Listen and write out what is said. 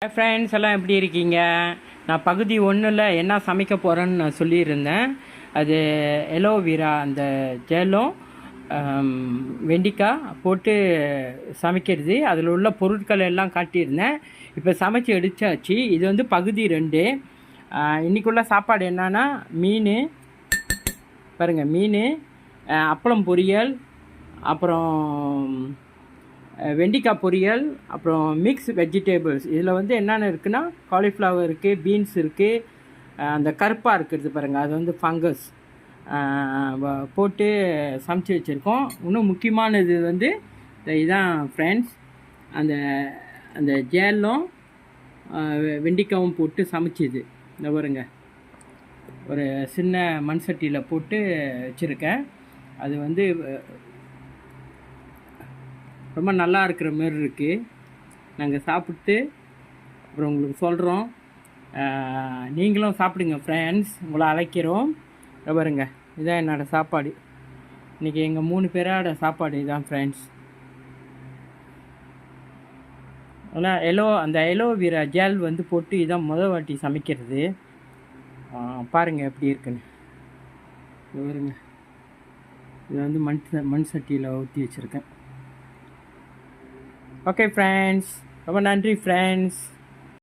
Friends எல்லாம் எப்படி இருக்கீங்க? நான் பகுதி ஒன்றில் என்ன சமைக்க போகிறேன்னு நான் சொல்லியிருந்தேன். அது எலோவேரா அந்த ஜெல்லும் வெண்டிக்காய் போட்டு சமைக்கிறது. அதில் உள்ள பொருட்கள் எல்லாம் காட்டியிருந்தேன். இப்போ சமைச்சு எடுத்தாச்சு. இது வந்து பகுதி 2. இன்றைக்குள்ள சாப்பாடு என்னன்னா மீன் பாருங்கள், மீன், அப்பளம் பொரியல், அப்புறம் வெண்டிக்காய் பொரியல், அப்புறம் மிக்ஸ் வெஜிடேபிள்ஸ். இதில் வந்து என்னென்ன இருக்குன்னா காலிஃப்ளவர் இருக்குது, பீன்ஸ் இருக்குது, அந்த கருப்பாக இருக்கிறது பாருங்கள், அது வந்து ஃபங்கஸ் போட்டு சமைச்சு வச்சுருக்கோம். இன்னும் முக்கியமானது வந்து இதுதான் ஃப்ரெண்ட்ஸ், அந்த அந்த ஜேலும் வெண்டிக்காவும் போட்டு சமைச்சிது. இந்த பாருங்க, ஒரு சின்ன மண் சட்டியில் போட்டு வச்சுருக்கேன். அது வந்து ரொம்ப நல்லா இருக்கிற மாரி இருக்குது. நாங்கள் சாப்பிட்டு அப்புறம் உங்களுக்கு சொல்கிறோம். நீங்களும் சாப்பிடுங்க ஃப்ரெண்ட்ஸ், உங்களை அழைக்கிறோம். பாருங்க, இதுதான் என்னோடய சாப்பாடு. இன்றைக்கி எங்கள் 3 பேரோட சாப்பாடு இதுதான் ஃப்ரெண்ட்ஸ். ஆனால் அந்த எலோவேரா ஜெல் வந்து போட்டு இதான் வாட்டி சமைக்கிறது. பாருங்கள் எப்படி இருக்குன்னு. பாருங்க, இது வந்து மண் சட்டியில் ஊற்றி வச்சுருக்கேன். ஓகே ஃப்ரெண்ட்ஸ், ரொம்ப நன்றி ஃப்ரெண்ட்ஸ்.